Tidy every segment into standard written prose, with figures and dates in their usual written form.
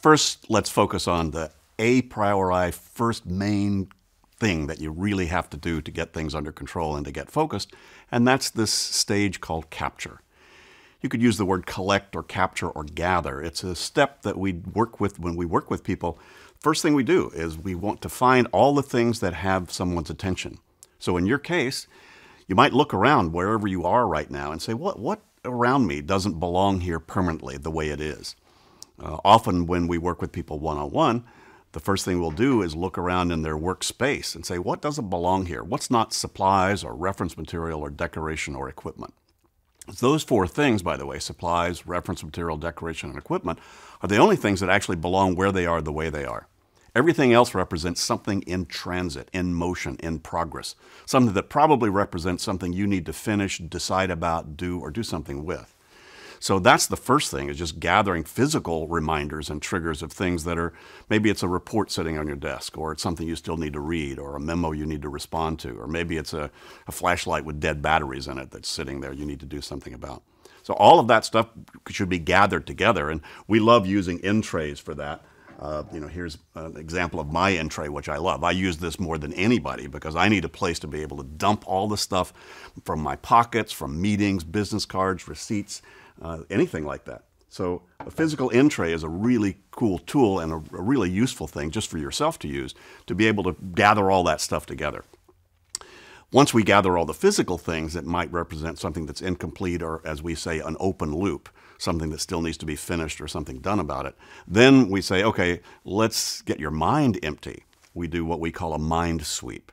First, let's focus on the a priori, first main thing that you really have to do to get things under control and to get focused, and that's this stage called capture. You could use the word collect or capture or gather. It's a step that we work with when we work with people. First thing we do is we want to find all the things that have someone's attention. So in your case, you might look around wherever you are right now and say, what around me doesn't belong here permanently the way it is? Often when we work with people one-on-one, the first thing we'll do is look around in their workspace and say, what doesn't belong here? What's not supplies or reference material or decoration or equipment? Those four things, by the way, supplies, reference material, decoration, and equipment, are the only things that actually belong where they are the way they are. Everything else represents something in transit, in motion, in progress, something that probably represents something you need to finish, decide about, do, or do something with. So that's the first thing, is just gathering physical reminders and triggers of things that are, maybe it's a report sitting on your desk, or it's something you still need to read, or a memo you need to respond to, or maybe it's a flashlight with dead batteries in it that's sitting there you need to do something about. So all of that stuff should be gathered together, and we love using in trays for that. Here's an example of my in tray, which I love. I use this more than anybody because I need a place to be able to dump all the stuff from my pockets, from meetings, business cards, receipts, anything like that. So a physical in tray is a really cool tool and a really useful thing just for yourself to use to be able to gather all that stuff together. Once we gather all the physical things that might represent something that's incomplete or, as we say, an open loop, something that still needs to be finished or something done about it, then we say, okay, let's get your mind empty. We do what we call a mind sweep.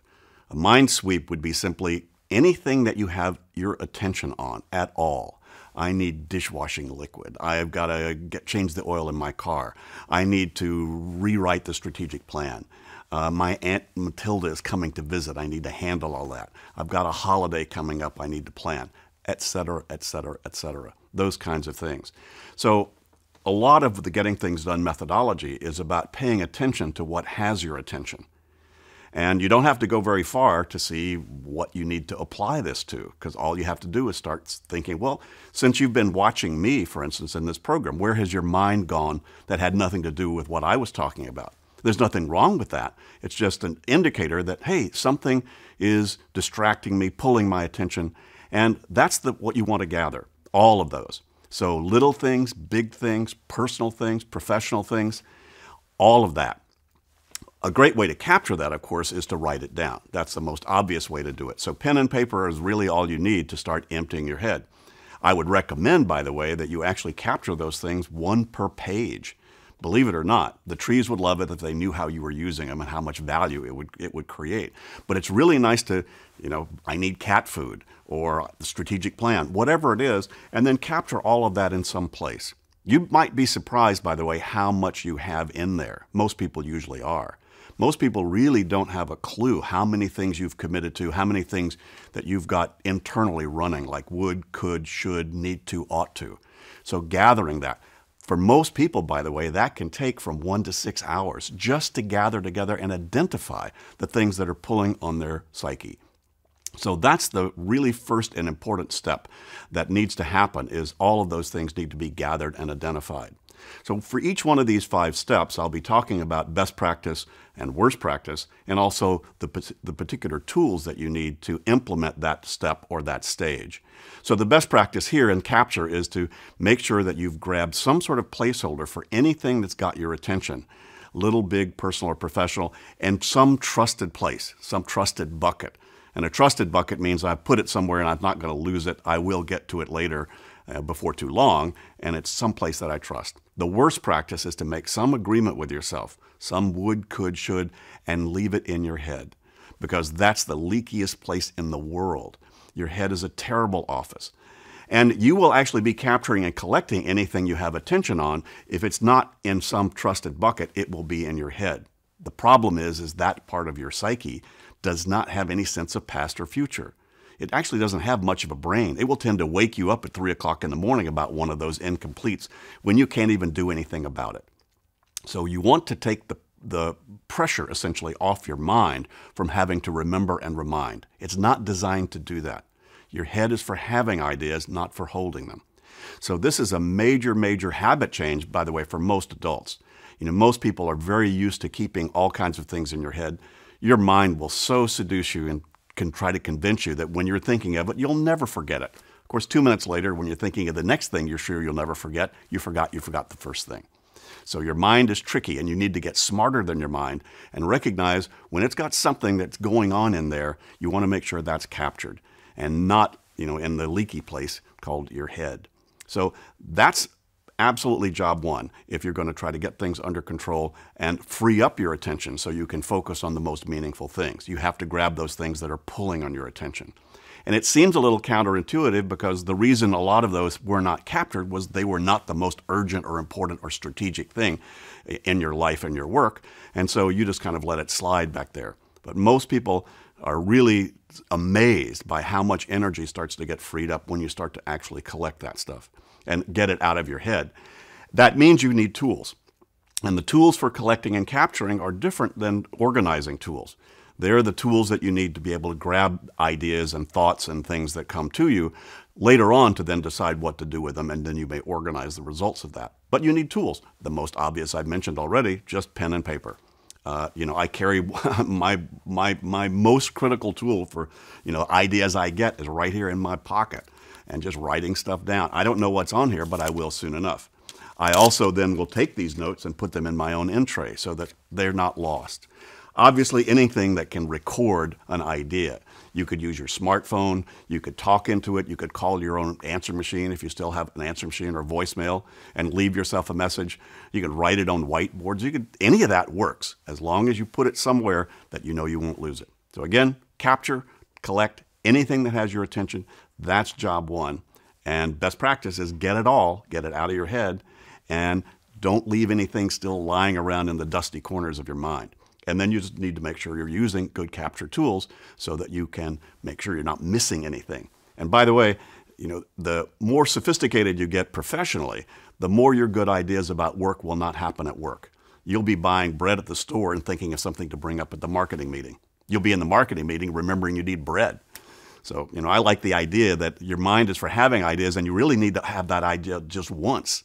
A mind sweep would be simply anything that you have your attention on at all. I need dishwashing liquid. I've got to change the oil in my car. I need to rewrite the strategic plan. My Aunt Matilda is coming to visit. I need to handle all that. I've got a holiday coming up I need to plan, etc., etc., etc. Those kinds of things. So a lot of the getting things done methodology is about paying attention to what has your attention. And you don't have to go very far to see what you need to apply this to, because all you have to do is start thinking, well, since you've been watching me, for instance, in this program, where has your mind gone that had nothing to do with what I was talking about? There's nothing wrong with that. It's just an indicator that, hey, something is distracting me, pulling my attention, and that's what you want to gather, all of those. So little things, big things, personal things, professional things, all of that. A great way to capture that, of course, is to write it down. That's the most obvious way to do it. So pen and paper is really all you need to start emptying your head. I would recommend, by the way, that you actually capture those things one per page. Believe it or not, the trees would love it if they knew how you were using them and how much value it would create. But it's really nice to, I need cat food or the strategic plan, whatever it is, and then capture all of that in some place. You might be surprised, by the way, how much you have in there. Most people usually are. Most people really don't have a clue how many things you've committed to, how many things that you've got internally running, like would, could, should, need to, ought to. So gathering that. For most people, by the way, that can take from 1 to 6 hours just to gather together and identify the things that are pulling on their psyche. So that's the really first and important step that needs to happen, is all of those things need to be gathered and identified. So for each one of these 5 steps, I'll be talking about best practice and worst practice, and also the particular tools that you need to implement that step or that stage. So the best practice here in capture is to make sure that you've grabbed some sort of placeholder for anything that's got your attention, little, big, personal, or professional, and some trusted place, some trusted bucket. And a trusted bucket means I've put it somewhere and I'm not going to lose it. I will get to it later before too long, and it's someplace that I trust. The worst practice is to make some agreement with yourself, some would, could, should, and leave it in your head, because that's the leakiest place in the world. Your head is a terrible office. And you will actually be capturing and collecting anything you have attention on. If it's not in some trusted bucket, it will be in your head. The problem is that part of your psyche does not have any sense of past or future. It actually doesn't have much of a brain. It will tend to wake you up at 3 o'clock in the morning about one of those incompletes when you can't even do anything about it. So you want to take the pressure essentially off your mind from having to remember and remind. It's not designed to do that. Your head is for having ideas, not for holding them. So this is a major, major habit change, by the way, for most adults. Most people are very used to keeping all kinds of things in your head. Your mind will so seduce you and can try to convince you that when you're thinking of it, you'll never forget it. Of course, 2 minutes later, when you're thinking of the next thing you're sure you'll never forget, you forgot the first thing. So your mind is tricky, and you need to get smarter than your mind and recognize when it's got something that's going on in there, you want to make sure that's captured and not, in the leaky place called your head. So that's absolutely job one if you're going to try to get things under control and free up your attention so you can focus on the most meaningful things. You have to grab those things that are pulling on your attention. And it seems a little counterintuitive because the reason a lot of those were not captured was they were not the most urgent or important or strategic thing in your life and your work. And so you just kind of let it slide back there. But most people are really amazed by how much energy starts to get freed up when you start to actually collect that stuff and get it out of your head. That means you need tools. And the tools for collecting and capturing are different than organizing tools. They're the tools that you need to be able to grab ideas and thoughts and things that come to you later on to then decide what to do with them, and then you may organize the results of that. But you need tools. The most obvious I've mentioned already, just pen and paper. I carry my most critical tool for ideas I get is right here in my pocket and just writing stuff down. I don't know what's on here, but I will soon enough. I also then will take these notes and put them in my own in tray so that they're not lost. Obviously, anything that can record an idea. You could use your smartphone, you could talk into it, you could call your own answer machine if you still have an answer machine or voicemail and leave yourself a message. You could write it on whiteboards. Any of that works as long as you put it somewhere that you know you won't lose it. So again, capture, collect anything that has your attention. That's job one. And best practice is get it all, get it out of your head, and don't leave anything still lying around in the dusty corners of your mind. And then you just need to make sure you're using good capture tools so that you can make sure you're not missing anything. And by the way, the more sophisticated you get professionally, the more your good ideas about work will not happen at work. You'll be buying bread at the store and thinking of something to bring up at the marketing meeting. You'll be in the marketing meeting remembering you need bread. So, I like the idea that your mind is for having ideas, and you really need to have that idea just once.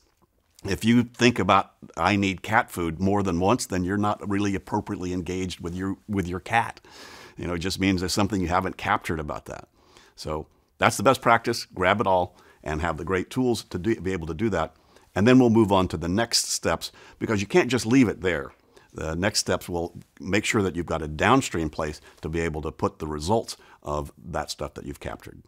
If you think about, I need cat food more than once, then you're not really appropriately engaged with your cat. It just means there's something you haven't captured about that. So that's the best practice. Grab it all and have the great tools to be able to do that. And then we'll move on to the next steps, because you can't just leave it there. The next steps will make sure that you've got a downstream place to be able to put the results of that stuff that you've captured.